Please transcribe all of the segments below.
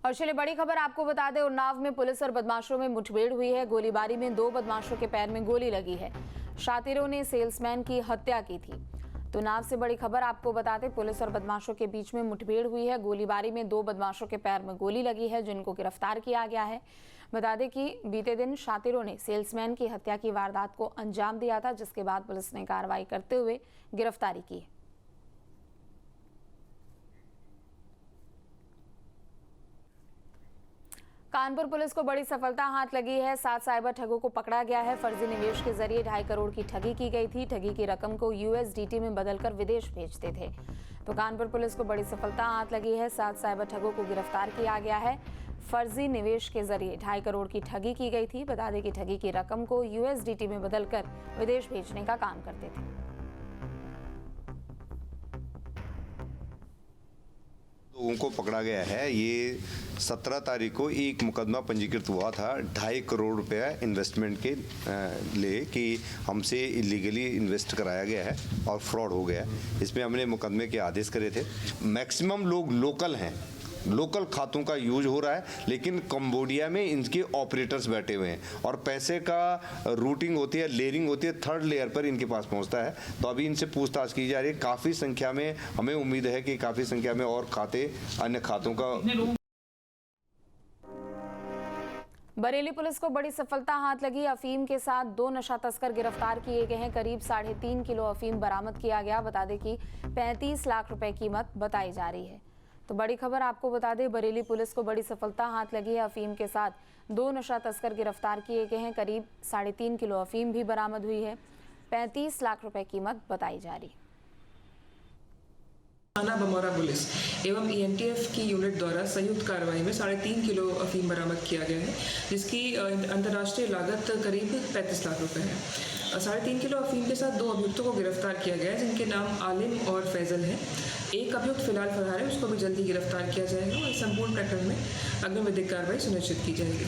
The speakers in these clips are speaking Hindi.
और चलिए बड़ी खबर आपको बता दें, उन्नाव में पुलिस और बदमाशों में मुठभेड़ हुई है। गोलीबारी में 2 बदमाशों के पैर में गोली लगी है। शातिरों ने सेल्समैन की हत्या की थी। तो उन्नाव से बड़ी खबर आपको बताते, पुलिस और बदमाशों के बीच में मुठभेड़ हुई है। गोलीबारी में 2 बदमाशों के पैर में गोली लगी है, जिनको गिरफ्तार किया गया है। बता दें कि बीते दिन शातिरों ने सेल्समैन की हत्या की वारदात को अंजाम दिया था, जिसके बाद पुलिस ने कार्रवाई करते हुए गिरफ्तारी की। कानपुर पुलिस को बड़ी सफलता हाथ लगी है। 7 साइबर ठगों को पकड़ा गया है। फर्जी निवेश के जरिए 2.5 करोड़ की ठगी की गई थी। ठगी की रकम को USDT में बदलकर विदेश भेजते थे। तो कानपुर पुलिस को बड़ी सफलता हाथ लगी है। 7 साइबर ठगों को गिरफ्तार किया गया है। फर्जी निवेश के जरिए 2.5 करोड़ की ठगी की गई थी। बता दें कि ठगी की रकम को USDT में बदलकर विदेश भेजने का काम करते थे। लोगों को पकड़ा गया है। ये 17 तारीख को एक मुकदमा पंजीकृत हुआ था 2.5 करोड़ रुपया इन्वेस्टमेंट के लिए कि हमसे इलीगली इन्वेस्ट कराया गया है और फ्रॉड हो गया है। इसमें हमने मुकदमे के आदेश करे थे। मैक्सिमम लोग लोकल हैं, लोकल खातों का यूज हो रहा है, लेकिन कंबोडिया में इनके ऑपरेटर्स बैठे हुए हैं और पैसे का रूटिंग होती है, लेयरिंग होती है, 3rd लेयर पर इनके पास पहुंचता है। तो अभी इनसे पूछताछ की जा रही है। काफ़ी संख्या में हमें उम्मीद है कि काफ़ी संख्या में और खाते, अन्य खातों का। बरेली पुलिस को बड़ी सफलता हाथ लगी। अफीम के साथ 2 नशा तस्कर गिरफ्तार किए गए हैं। करीब 3.5 किलो अफीम बरामद किया गया। बता दें कि 35 लाख रुपए कीमत बताई जा रही है। तो बड़ी खबर आपको बता दें, बरेली पुलिस को बड़ी सफलता हाथ लगी है। अफीम के साथ 2 नशा तस्कर गिरफ्तार किए गए हैं। करीब 3.5 किलो अफीम भी बरामद हुई है। 35 लाख रुपए कीमत बताई जा रही है। थाना बमौरा पुलिस एवं ENTF की यूनिट द्वारा संयुक्त कार्रवाई में 3.5 किलो अफीम बरामद किया गया है, जिसकी अंतर्राष्ट्रीय लागत करीब 35 लाख रुपए है। 3.5 किलो अफीम के साथ 2 अभियुक्तों को गिरफ्तार किया गया है, जिनके नाम आलिम और फैजल है। एक अभियुक्त फिलहाल फरार है, उसको भी जल्दी गिरफ्तार किया जाएगा और संपूर्ण प्रकरण में अग्रिम विधिक कार्रवाई सुनिश्चित की जाएगी।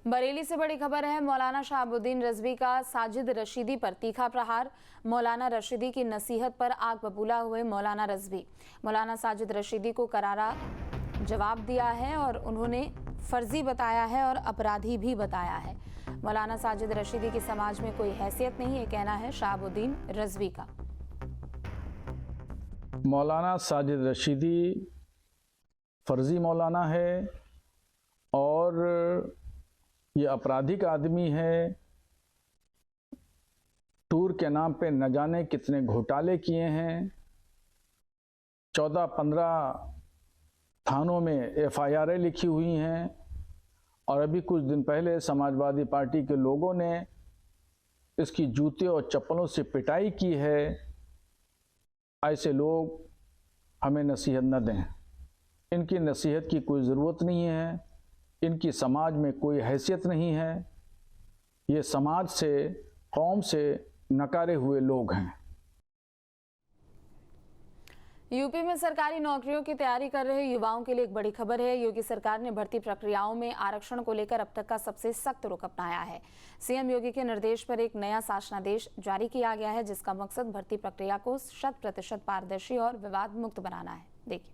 बरेली से बड़ी खबर है, मौलाना शहाबुद्दीन रिजवी का साजिद रशीदी पर तीखा प्रहार। मौलाना रशीदी की नसीहत पर आग बबूला हुए मौलाना रिजवी। मौलाना साजिद रशीदी को करारा जवाब दिया है और उन्होंने फर्जी बताया है और अपराधी भी बताया है। मौलाना साजिद रशीदी की समाज में कोई हैसियत नहीं, ये कहना है शहाबुद्दीन रिजवी का। मौलाना साजिद रशीदी फर्जी मौलाना है और ये आपराधिक आदमी है। टूर के नाम पे न जाने कितने घोटाले किए हैं। 14-15 थानों में FIR लिखी हुई हैं और अभी कुछ दिन पहले समाजवादी पार्टी के लोगों ने इसकी जूते और चप्पलों से पिटाई की है। ऐसे लोग हमें नसीहत न दें। इनकी नसीहत की कोई ज़रूरत नहीं है। इनकी समाज में कोई हैसियत नहीं है। ये समाज से, कौम से नकारे हुए लोग हैं। यूपी में सरकारी नौकरियों की तैयारी कर रहे युवाओं के लिए एक बड़ी खबर है। योगी सरकार ने भर्ती प्रक्रियाओं में आरक्षण को लेकर अब तक का सबसे सख्त रुख अपनाया है। CM योगी के निर्देश पर एक नया शासनादेश जारी किया गया है, जिसका मकसद भर्ती प्रक्रिया को 100% पारदर्शी और विवाद मुक्त बनाना है। देखिए,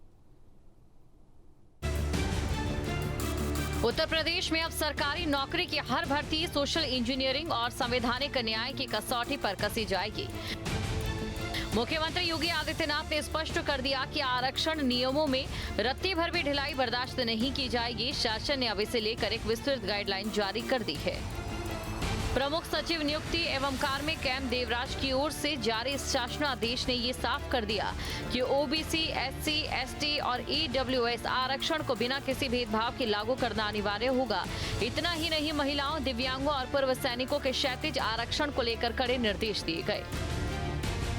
उत्तर प्रदेश में अब सरकारी नौकरी की हर भर्ती सोशल इंजीनियरिंग और संवैधानिक न्याय की कसौटी पर कसी जाएगी। मुख्यमंत्री योगी आदित्यनाथ ने स्पष्ट कर दिया कि आरक्षण नियमों में रत्ती भर भी ढिलाई बर्दाश्त नहीं की जाएगी। शासन ने अब इसे लेकर एक विस्तृत गाइडलाइन जारी कर दी है। प्रमुख सचिव नियुक्ति एवं कार्मिक एम देवराज की ओर से जारी शासनादेश ने ये साफ कर दिया कि OBC, SC, ST और EWS आरक्षण को बिना किसी भेदभाव के लागू करना अनिवार्य होगा। इतना ही नहीं, महिलाओं, दिव्यांगों और पूर्व सैनिकों के क्षैतिज आरक्षण को लेकर कड़े निर्देश दिए गए।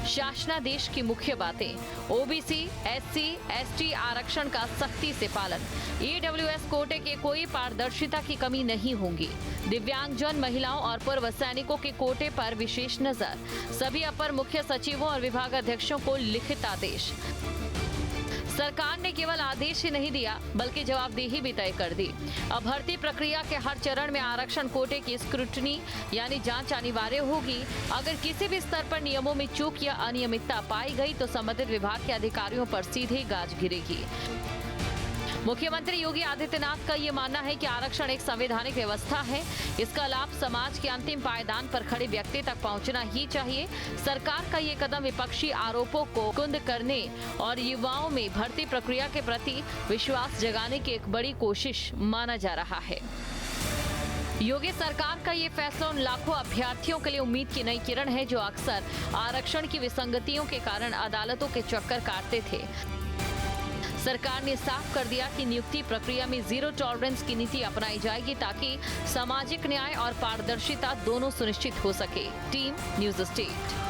शासनादेश की मुख्य बातें: OBC, SC, ST आरक्षण का सख्ती से पालन। EWS कोटे के कोई पारदर्शिता की कमी नहीं होगी। दिव्यांगजन, महिलाओं और पूर्व सैनिकों के कोटे पर विशेष नजर। सभी अपर मुख्य सचिवों और विभागाध्यक्षों को लिखित आदेश। सरकार ने केवल आदेश ही नहीं दिया, बल्कि जवाबदेही भी तय कर दी। अब भर्ती प्रक्रिया के हर चरण में आरक्षण कोटे की स्क्रूटनी यानी जांच अनिवार्य होगी। अगर किसी भी स्तर पर नियमों में चूक या अनियमितता पाई गई तो संबंधित विभाग के अधिकारियों पर सीधे गाज गिरेगी। मुख्यमंत्री योगी आदित्यनाथ का ये मानना है कि आरक्षण एक संवैधानिक व्यवस्था है। इसका लाभ समाज के अंतिम पायदान पर खड़े व्यक्ति तक पहुंचना ही चाहिए। सरकार का ये कदम विपक्षी आरोपों को कुंद करने और युवाओं में भर्ती प्रक्रिया के प्रति विश्वास जगाने की एक बड़ी कोशिश माना जा रहा है। योगी सरकार का ये फैसला उन लाखों अभ्यर्थियों के लिए उम्मीद की नई किरण है जो अक्सर आरक्षण की विसंगतियों के कारण अदालतों के चक्कर काटते थे। सरकार ने साफ कर दिया कि नियुक्ति प्रक्रिया में जीरो टॉलरेंस की नीति अपनाई जाएगी ताकि सामाजिक न्याय और पारदर्शिता दोनों सुनिश्चित हो सके। Team news state.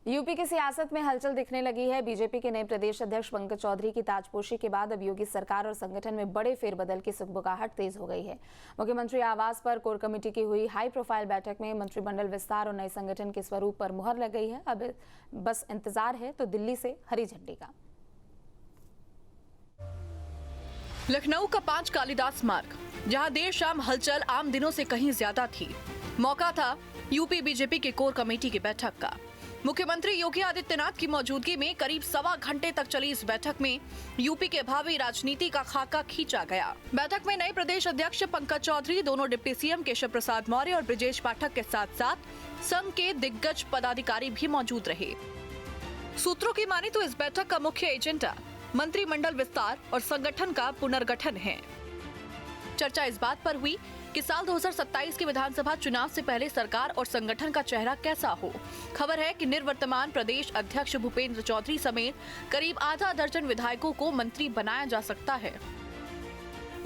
यूपी की सियासत में हलचल दिखने लगी है। बीजेपी के नए प्रदेश अध्यक्ष पंकज चौधरी की ताजपोशी के बाद अब योगी सरकार और संगठन में बड़े फेरबदल की सुगबुगाहट तेज हो गई है। मुख्यमंत्री आवास पर कोर कमेटी की हुई हाई प्रोफाइल बैठक में मंत्रिमंडल विस्तार और नए संगठन के स्वरूप पर मुहर लग गई है। अब बस इंतजार है तो दिल्ली से हरी झंडी का। लखनऊ का 5 कालिदास मार्ग, जहां देर शाम हलचल आम दिनों से कहीं ज्यादा थी। मौका था यूपी बीजेपी के कोर कमेटी की बैठक का। मुख्यमंत्री योगी आदित्यनाथ की मौजूदगी में करीब 1.25 घंटे तक चली इस बैठक में यूपी के भावी राजनीति का खाका खींचा गया। बैठक में नए प्रदेश अध्यक्ष पंकज चौधरी, दोनों डिप्टी सीएम केशव प्रसाद मौर्य और ब्रजेश पाठक के साथ साथ संघ के दिग्गज पदाधिकारी भी मौजूद रहे। सूत्रों की माने तो इस बैठक का मुख्य एजेंडा मंत्रिमंडल विस्तार और संगठन का पुनर्गठन है। चर्चा इस बात पर हुई कि साल 2027 के विधानसभा चुनाव से पहले सरकार और संगठन का चेहरा कैसा हो। खबर है कि निर्वर्तमान प्रदेश अध्यक्ष भूपेंद्र चौधरी समेत करीब आधा दर्जन विधायकों को मंत्री बनाया जा सकता है।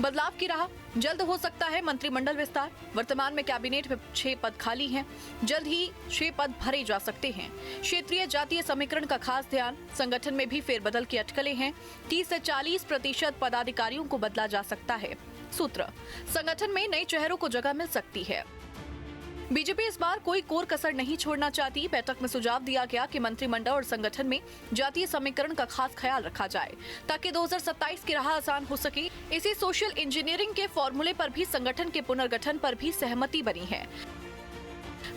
बदलाव की राह, जल्द हो सकता है मंत्रिमंडल विस्तार। वर्तमान में कैबिनेट में 6 पद खाली हैं, जल्द ही 6 पद भरे जा सकते हैं। क्षेत्रीय जातीय समीकरण का खास ध्यान, संगठन में भी फेरबदल की अटकलें हैं। 30 से 40% पदाधिकारियों को बदला जा सकता है। सूत्र, संगठन में नए चेहरों को जगह मिल सकती है। बीजेपी इस बार कोई कोर कसर नहीं छोड़ना चाहती। बैठक में सुझाव दिया गया कि मंत्रिमंडल और संगठन में जातीय समीकरण का खास ख्याल रखा जाए ताकि 2027 की राह आसान हो सके। इसी सोशल इंजीनियरिंग के फॉर्मूले पर भी संगठन के पुनर्गठन पर भी सहमति बनी है।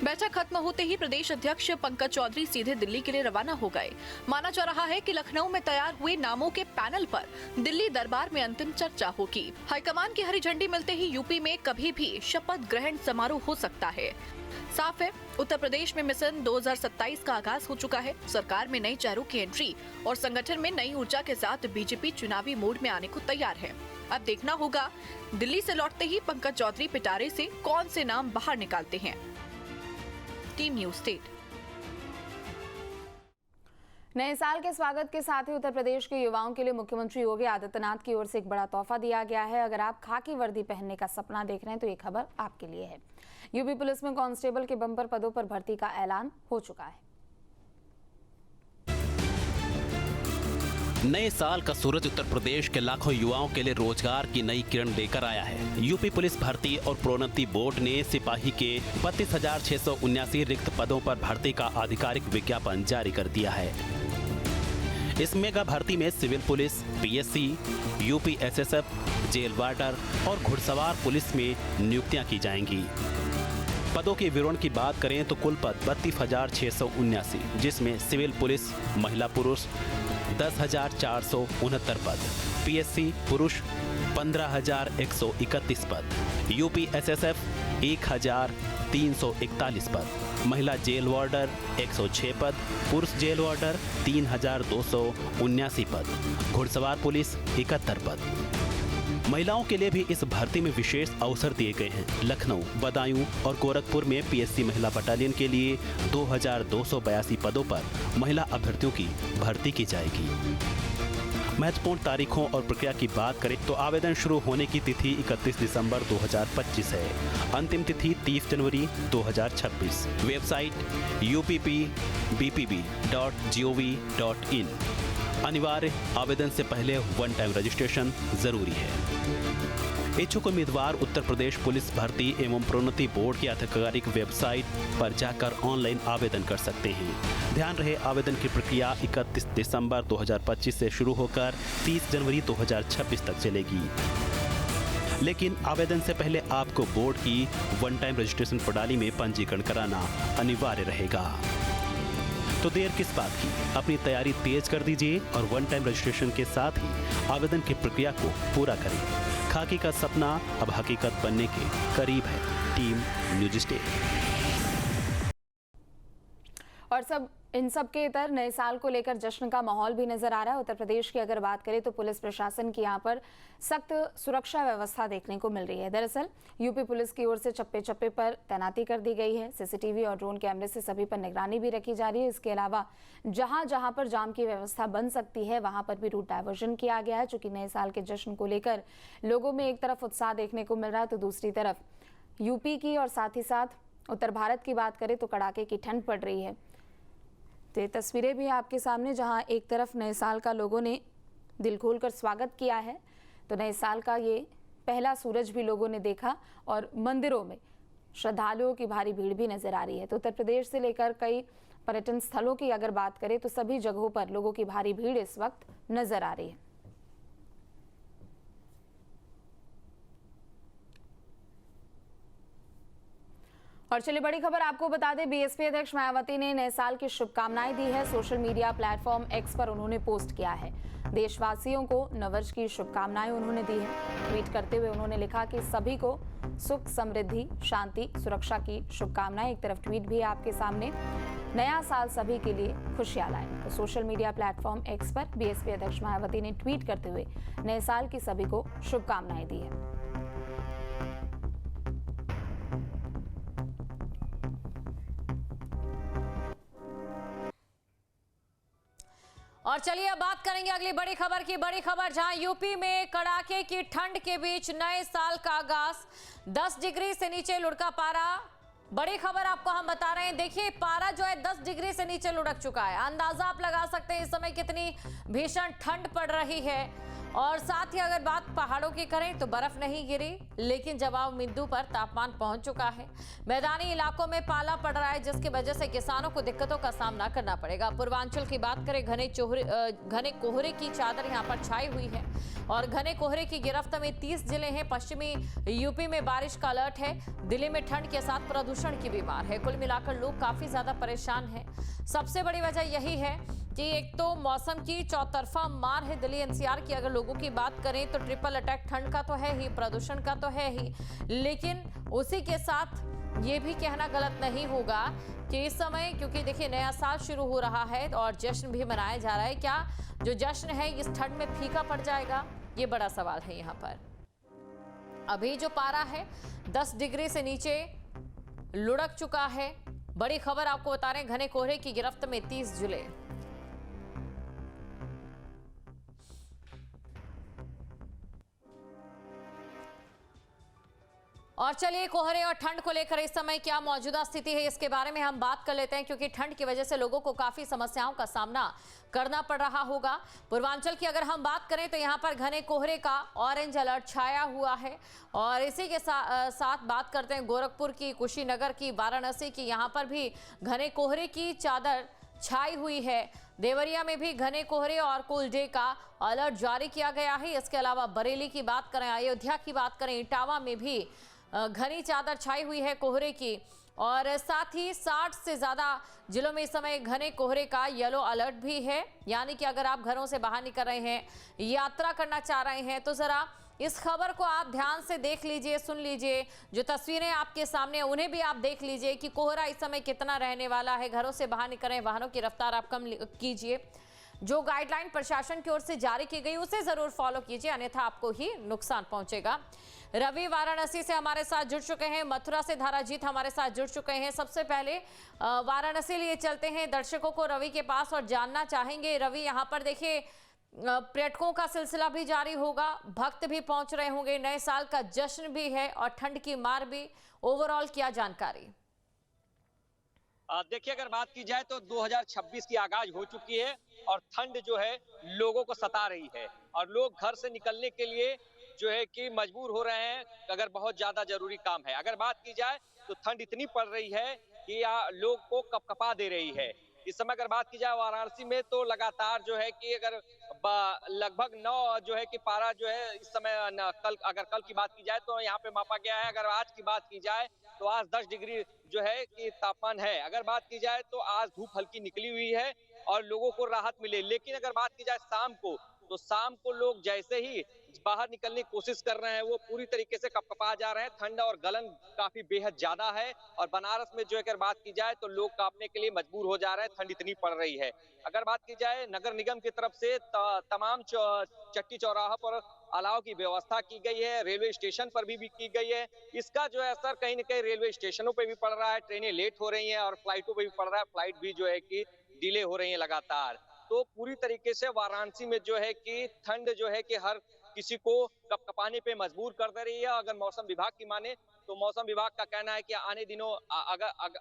बैठक खत्म होते ही प्रदेश अध्यक्ष पंकज चौधरी सीधे दिल्ली के लिए रवाना हो गए। माना जा रहा है कि लखनऊ में तैयार हुए नामों के पैनल पर दिल्ली दरबार में अंतिम चर्चा होगी। हाईकमान की हरी झंडी मिलते ही यूपी में कभी भी शपथ ग्रहण समारोह हो सकता है। साफ है, उत्तर प्रदेश में मिशन 2027 का आगाज हो चुका है। सरकार में नए चेहरों की एंट्री और संगठन में नई ऊर्जा के साथ बीजेपी चुनावी मोड में आने को तैयार है। अब देखना होगा दिल्ली से लौटते ही पंकज चौधरी पिटारे से कौन से नाम बाहर निकालते हैं। Team news state. नए साल के स्वागत के साथ ही उत्तर प्रदेश के युवाओं के लिए मुख्यमंत्री योगी आदित्यनाथ की ओर से एक बड़ा तोहफा दिया गया है। अगर आप खाकी वर्दी पहनने का सपना देख रहे हैं तो ये खबर आपके लिए है। यूपी पुलिस में कांस्टेबल के बंपर पदों पर भर्ती का ऐलान हो चुका है। नए साल का सूरज उत्तर प्रदेश के लाखों युवाओं के लिए रोजगार की नई किरण लेकर आया है। यूपी पुलिस भर्ती और प्रोन्नति बोर्ड ने सिपाही के 32,679 रिक्त पदों पर भर्ती का आधिकारिक विज्ञापन जारी कर दिया है। इस मेगा भर्ती में civil police, PSC, UP SSF, jail warder और घुड़सवार पुलिस में नियुक्तियां की जाएंगी। पदों के विवरण की बात करें तो कुल पद 32,679, जिसमें सिविल पुलिस महिला पुरुष 10,469 पद, पीएससी पुरुष 15,131 पद, यूपी एसएसएफ 1,341 पद, महिला जेल वार्डर 106 पद, पुरुष जेल वार्डर 3,279 पद, घुड़सवार पुलिस 71 पद। महिलाओं के लिए भी इस भर्ती में विशेष अवसर दिए गए हैं। लखनऊ, बदायूं और गोरखपुर में पीएससी महिला बटालियन के लिए 2,282 पदों पर महिला अभ्यर्थियों की भर्ती की जाएगी। महत्वपूर्ण तारीखों और प्रक्रिया की बात करें तो आवेदन शुरू होने की तिथि 31 दिसंबर 2025 है। अंतिम तिथि 30 जनवरी 2026। Website uppbpb.gov.in। अनिवार्य आवेदन से पहले 1 टाइम रजिस्ट्रेशन जरूरी है। इच्छुक उम्मीदवार उत्तर प्रदेश पुलिस भर्ती एवं प्रोन्नति बोर्ड की आधिकारिक वेबसाइट पर जाकर ऑनलाइन आवेदन कर सकते हैं। ध्यान रहे, आवेदन की प्रक्रिया 31 दिसंबर 2025 से शुरू होकर 30 जनवरी 2026 तक चलेगी। लेकिन आवेदन से पहले आपको बोर्ड की 1 टाइम रजिस्ट्रेशन प्रणाली में पंजीकरण कराना अनिवार्य रहेगा। तो देर किस बात की, अपनी तैयारी तेज कर दीजिए और वन टाइम रजिस्ट्रेशन के साथ ही आवेदन की प्रक्रिया को पूरा करें। खाकी का सपना अब हकीकत बनने के करीब है। Team news state. और इन सब के इतर नए साल को लेकर जश्न का माहौल भी नजर आ रहा है। उत्तर प्रदेश की अगर बात करें तो पुलिस प्रशासन की यहां पर सख्त सुरक्षा व्यवस्था देखने को मिल रही है। दरअसल यूपी पुलिस की ओर से चप्पे चप्पे पर तैनाती कर दी गई है। सीसीटीवी और ड्रोन कैमरे से सभी पर निगरानी भी रखी जा रही है। इसके अलावा जहां जहां पर जाम की व्यवस्था बन सकती है वहां पर भी रूट डायवर्जन किया गया है। चूंकि नए साल के जश्न को लेकर लोगों में एक तरफ उत्साह देखने को मिल रहा है तो दूसरी तरफ यूपी की और साथ ही साथ उत्तर भारत की बात करें तो कड़ाके की ठंड पड़ रही है। तो ये तस्वीरें भी आपके सामने, जहां एक तरफ नए साल का लोगों ने दिल खोलकर स्वागत किया है तो नए साल का ये पहला सूरज भी लोगों ने देखा और मंदिरों में श्रद्धालुओं की भारी भीड़ भी नजर आ रही है। तो उत्तर प्रदेश से लेकर कई पर्यटन स्थलों की अगर बात करें तो सभी जगहों पर लोगों की भारी भीड़ इस वक्त नजर आ रही है। और चलिए बड़ी खबर आपको बता दें, बीएसपी अध्यक्ष मायावती ने नए साल की शुभकामनाएं दी है। सोशल मीडिया प्लेटफॉर्म एक्स पर उन्होंने पोस्ट किया है। देशवासियों को नववर्ष की शुभकामनाएं उन्होंने दी है। ट्वीट करते हुए उन्होंने लिखा कि सभी को सुख, समृद्धि, शांति, सुरक्षा की शुभकामनाएं। एक तरफ ट्वीट भी है आपके सामने, नया साल सभी के लिए खुशियां लाए। तो सोशल मीडिया प्लेटफॉर्म एक्स पर बीएसपी अध्यक्ष मायावती ने ट्वीट करते हुए नए साल की सभी को शुभकामनाएं दी है। और चलिए अब बात करेंगे अगली बड़ी खबर की। बड़ी खबर जहां यूपी में कड़ाके की ठंड के बीच नए साल का आगाज, 10 डिग्री से नीचे लुढ़का पारा। बड़ी खबर आपको हम बता रहे हैं, देखिए पारा जो है 10 डिग्री से नीचे लुढ़क चुका है। अंदाजा आप लगा सकते हैं इस समय कितनी भीषण ठंड पड़ रही है। और साथ ही अगर बात पहाड़ों की करें तो बर्फ नहीं गिरी, लेकिन जवाब बिंदु पर तापमान पहुंच चुका है। मैदानी इलाकों में पाला पड़ रहा है, जिसकी वजह से किसानों को दिक्कतों का सामना करना पड़ेगा। पूर्वांचल की बात करें, घने कोहरे की चादर यहां पर छाई हुई है और घने कोहरे की गिरफ्त में 30 जिले हैं। पश्चिमी यूपी में बारिश का अलर्ट है। दिल्ली में ठंड के साथ प्रदूषण की भी मार है। कुल मिलाकर लोग काफी ज्यादा परेशान हैं। सबसे बड़ी वजह यही है कि एक तो मौसम की चौतरफा मार है। दिल्ली एनसीआर की अगर लोगों की बात करें तो ट्रिपल अटैक ठंड का तो है ही, प्रदूषण का तो है ही, लेकिन उसी के साथ ये भी कहना गलत नहीं होगा कि इस समय, क्योंकि देखिए नया साल शुरू हो रहा है और जश्न भी मनाया जा रहा है, क्या जो जश्न है इस ठंड में फीका पड़ जाएगा, ये बड़ा सवाल है। यहाँ पर अभी जो पारा है 10 डिग्री से नीचे लुढ़क चुका है। बड़ी खबर आपको बता रहे हैं, घने कोहरे की गिरफ्त में 30 जिले। और चलिए कोहरे और ठंड को लेकर इस समय क्या मौजूदा स्थिति है इसके बारे में हम बात कर लेते हैं, क्योंकि ठंड की वजह से लोगों को काफी समस्याओं का सामना करना पड़ रहा होगा। पूर्वांचल की अगर हम बात करें तो यहाँ पर घने कोहरे का ऑरेंज अलर्ट छाया हुआ है। और इसी के साथ बात करते हैं गोरखपुर की, कुशीनगर की, वाराणसी की, यहाँ पर भी घने कोहरे की चादर छाई हुई है। देवरिया में भी घने कोहरे और कूल डे का अलर्ट जारी किया गया है। इसके अलावा बरेली की बात करें, अयोध्या की बात करें, इटावा में भी घनी चादर छाई हुई है कोहरे की। और साथ ही 60 से ज़्यादा जिलों में इस समय घने कोहरे का येलो अलर्ट भी है। यानी कि अगर आप घरों से बाहर निकल रहे हैं, यात्रा करना चाह रहे हैं, तो ज़रा इस खबर को आप ध्यान से देख लीजिए, सुन लीजिए। जो तस्वीरें आपके सामने हैं उन्हें भी आप देख लीजिए कि कोहरा इस समय कितना रहने वाला है। घरों से बाहर निकल रहे हैं, वाहनों की रफ्तार आप कम कीजिए। जो गाइडलाइन प्रशासन की ओर से जारी की गई उसे जरूर फॉलो कीजिए, अन्यथा आपको ही नुकसान पहुंचेगा। रवि वाराणसी से हमारे साथ जुड़ चुके हैं, मथुरा से धाराजीत हमारे साथ जुड़ चुके हैं। सबसे पहले वाराणसी लिए चलते हैं दर्शकों को रवि के पास और जानना चाहेंगे, रवि यहाँ पर देखिए पर्यटकों का सिलसिला भी जारी होगा, भक्त भी पहुंच रहे होंगे, नए साल का जश्न भी है और ठंड की मार भी। ओवरऑल क्या जानकारी? देखिए अगर बात की जाए तो 2026 की आगाज हो चुकी है और ठंड जो है लोगों को सता रही है और लोग घर से निकलने के लिए जो है कि मजबूर हो रहे हैं अगर बहुत ज्यादा जरूरी काम है। अगर बात की जाए तो ठंड इतनी पड़ रही है कि लोग को कपकपा दे रही है। इस समय अगर बात की जाए वाराणसी में तो लगातार जो है कि अगर लगभग 9 जो है कि पारा जो है इस समय कल की बात की जाए तो यहाँ पे मापा गया है। अगर आज की बात की जाए तो आज 10 डिग्री जो है कि तापमान है। अगर बात की जाए तो आज धूप हल्की निकली हुई है और लोगों को राहत मिले। लेकिन अगर बात की जाए शाम को, तो शाम को लोग जैसे ही बाहर निकलने की कोशिश कर रहे हैं वो पूरी तरीके से कपकपा जा रहे हैं। ठंड और गलन काफी बेहद ज्यादा है और बनारस में जो अगर बात की जाए तो लोग कांपने के लिए मजबूर हो जा रहे हैं, ठंड इतनी पड़ रही है। अगर बात की जाए नगर निगम की तरफ से तमाम चट्टी चौराहा पर अलाव की व्यवस्था की गई है, रेलवे स्टेशन पर भी की गई है। इसका जो है असर कहीं न कहीं रेलवे स्टेशनों पे भी पड़ रहा है, ट्रेनें लेट हो रही हैं और फ्लाइटों पे भी पड़ रहा है, फ्लाइट भी जो है कि डिले हो रही है लगातार। तो पूरी तरीके से वाराणसी में जो है कि ठंड जो है कि हर किसी को कपकपाने पे मजबूर कर दे रही है। अगर मौसम विभाग की माने तो मौसम विभाग का कहना है कि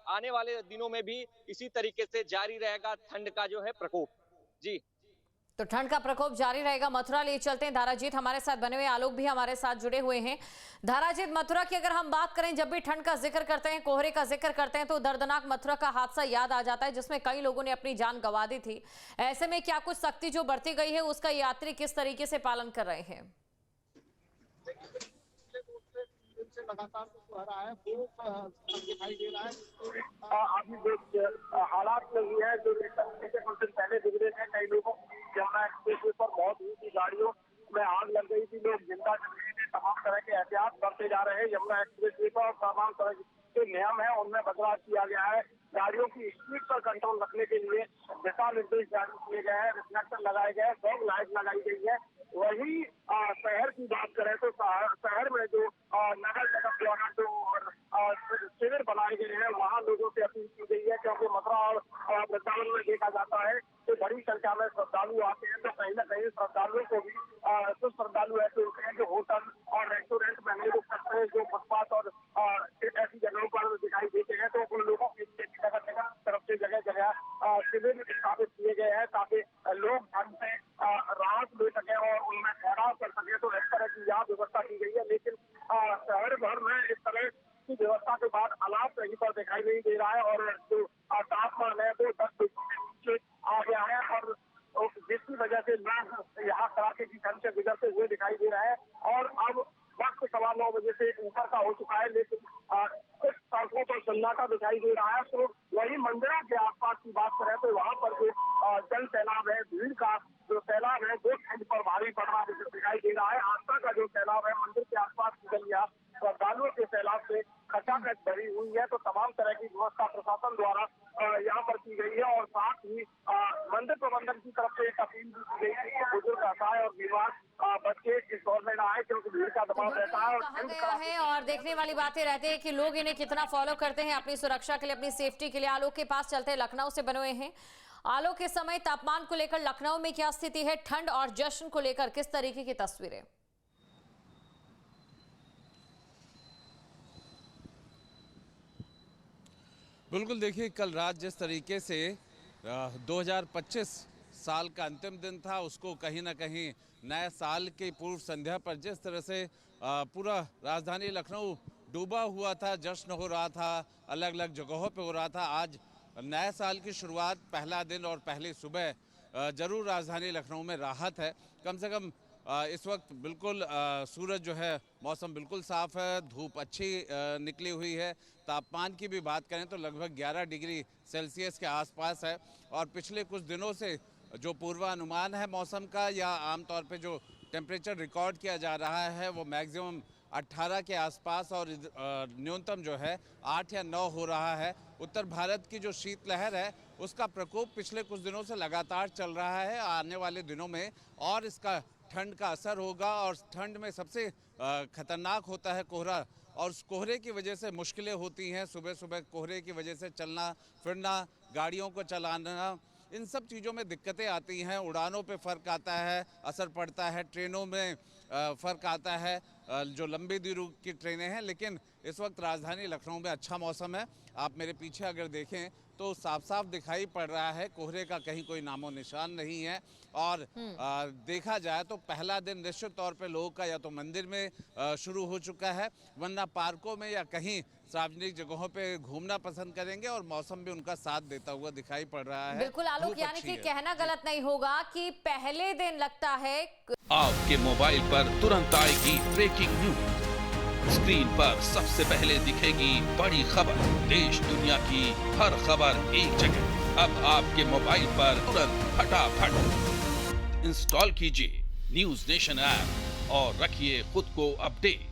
आने वाले दिनों में भी इसी तरीके से जारी रहेगा ठंड का जो है प्रकोप। जी, तो ठंड का प्रकोप जारी रहेगा। मथुरा ले चलते हैं, धाराजीत हमारे साथ बने हुए, आलोक भी हमारे साथ जुड़े हुए हैं। धाराजीत, मथुरा की अगर हम बात करें, जब भी ठंड का जिक्र करते हैं, कोहरे का जिक्र करते हैं, तो दर्दनाक मथुरा का हादसा याद आ जाता है जिसमें कई लोगों ने अपनी जान गंवा दी थी। ऐसे में क्या कुछ सख्ती जो बरती गई है उसका यात्री किस तरीके से पालन कर रहे हैं? लगातार रहा है वो दिखाई दे रहा है। अभी हालात नहीं है जो कुछ दिन पहले बिगड़े थे। कई लोगों यमुना एक्सप्रेस पर मौत हुई थी, गाड़ियों में आग लग गई थी, लोग जिंदा जल रहे थे। तमाम तरह के एहतियात बरते जा रहे हैं यमुना एक्सप्रेस पर और तमाम तरह के नियम है उनमें बदलाव किया गया है। गाड़ियों की स्पीड पर कंट्रोल रखने के लिए दिशा निर्देश जारी किए गए हैं, रिफ्लेक्टर लगाए गए हैं, फॉग लाइट लगाई गई है। वही शहर की बात करें तो शहर में जो नगर निगम द्वारा जो शिविर बनाए गए हैं वहाँ लोगों से अपील की गई है, क्योंकि मथुरा और वृंदावन में देखा जाता है कि बड़ी संख्या में श्रद्धालु आते हैं। तो कहीं न कहीं श्रद्धालुओं को भी कुछ श्रद्धालु ऐसे होते हैं जो होटल और रेस्टोरेंट में नहीं रुक सकते हैं, जो फुटपाथ और ऐसी जगहों पर दिखाई देते हैं। तो उन लोगों के लिए नगर निगम की तरफ से जगह जगह शिविर स्थापित किए गए हैं ताकि लोग ठंड से राहत ले सके और उनमें ठहराव कर सके। तो इस तरह की यहाँ व्यवस्था की गई है। लेकिन शहर भर में इस तरह की व्यवस्था के बाद अलाव कहीं पर दिखाई नहीं दे रहा है और जो तापमान है वो 10 डिग्री से नीचे आ गया है और जिसकी वजह से लोग यहाँ कड़ाके की ठंड से गुजरते हुए दिखाई दे रहे हैं। और अब वक्त 9:15 बजे से ऊपर का हो चुका है, लेकिन कुछ सड़कों पर सन्नाटा दिखाई दे रहा है। तो वही मंदिरों के आसपास की बात करें तो वहाँ पर जो जल सैलाब है, भीड़ का जो सैलाब है वो ठंड पर भारी पड़ना दिखाई दे रहा है। आस्था का जो सैलाब है, मंदिर के आसपास की गलियां श्रद्धालुओं के सैलाब से खचाखच भरी हुई है। तो तमाम तरह की व्यवस्था प्रशासन द्वारा यहाँ पर की गई है और साथ ही मंदिर प्रबंधन की तरफ से एक अपील भी की गई है कि बुजुर्ग असहाय और बीमार बच्चे इस दौर में न आए, क्योंकि भीड़ का दबाव रहता है कहा गया है। और देखने वाली बातें रहती है कि लोग इन्हें कितना फॉलो करते हैं अपनी सुरक्षा के लिए, अपनी सेफ्टी के लिए। आलोक के पास चलते हैं, लखनऊ से बने हुए हैं। आलोक, इस समय तापमान को लेकर लखनऊ में क्या स्थिति है? ठंड और जश्न को लेकर किस तरीके की तस्वीरें? बिल्कुल, देखिए कल रात जिस तरीके से 2025 साल का अंतिम दिन था, उसको कहीं ना कहीं नए साल की पूर्व संध्या पर जिस तरह से पूरा राजधानी लखनऊ डूबा हुआ था, जश्न हो रहा था, अलग अलग जगहों पे हो रहा था। आज नए साल की शुरुआत, पहला दिन और पहली सुबह ज़रूर राजधानी लखनऊ में राहत है। कम से कम इस वक्त बिल्कुल सूरज जो है, मौसम बिल्कुल साफ़ है, धूप अच्छी निकली हुई है। तापमान की भी बात करें तो लगभग 11 डिग्री सेल्सियस के आसपास है और पिछले कुछ दिनों से जो पूर्वानुमान है मौसम का या आमतौर पे जो टेम्परेचर रिकॉर्ड किया जा रहा है वो मैक्सिमम 18 के आसपास और न्यूनतम जो है 8 या 9 हो रहा है। उत्तर भारत की जो शीतलहर है उसका प्रकोप पिछले कुछ दिनों से लगातार चल रहा है। आने वाले दिनों में और इसका ठंड का असर होगा और ठंड में सबसे खतरनाक होता है कोहरा और उस कोहरे की वजह से मुश्किलें होती हैं। सुबह सुबह कोहरे की वजह से चलना फिरना, गाड़ियों को चलाना, इन सब चीज़ों में दिक्कतें आती हैं। उड़ानों पे फ़र्क आता है, असर पड़ता है, ट्रेनों में फ़र्क आता है, जो लंबी दूरी की ट्रेनें हैं। लेकिन इस वक्त राजधानी लखनऊ में अच्छा मौसम है। आप मेरे पीछे अगर देखें तो साफ साफ दिखाई पड़ रहा है कोहरे का कहीं कोई नामो निशान नहीं है। और देखा जाए तो पहला दिन निश्चित तौर पे लोगों का या तो मंदिर में शुरू हो चुका है, वरना पार्कों में या कहीं सार्वजनिक जगहों पे घूमना पसंद करेंगे और मौसम भी उनका साथ देता हुआ दिखाई पड़ रहा है। बिल्कुल आलोक, धूप यानी अच्छी कि है। कहना गलत नहीं होगा कि पहले दिन लगता है आपके मोबाइल पर तुरंत आएगी ब्रेकिंग न्यूज। स्क्रीन पर सबसे पहले दिखेगी बड़ी खबर, देश दुनिया की हर खबर एक जगह। अब आपके मोबाइल पर तुरंत फटाफट इंस्टॉल कीजिए न्यूज नेशन ऐप और रखिए खुद को अपडेट।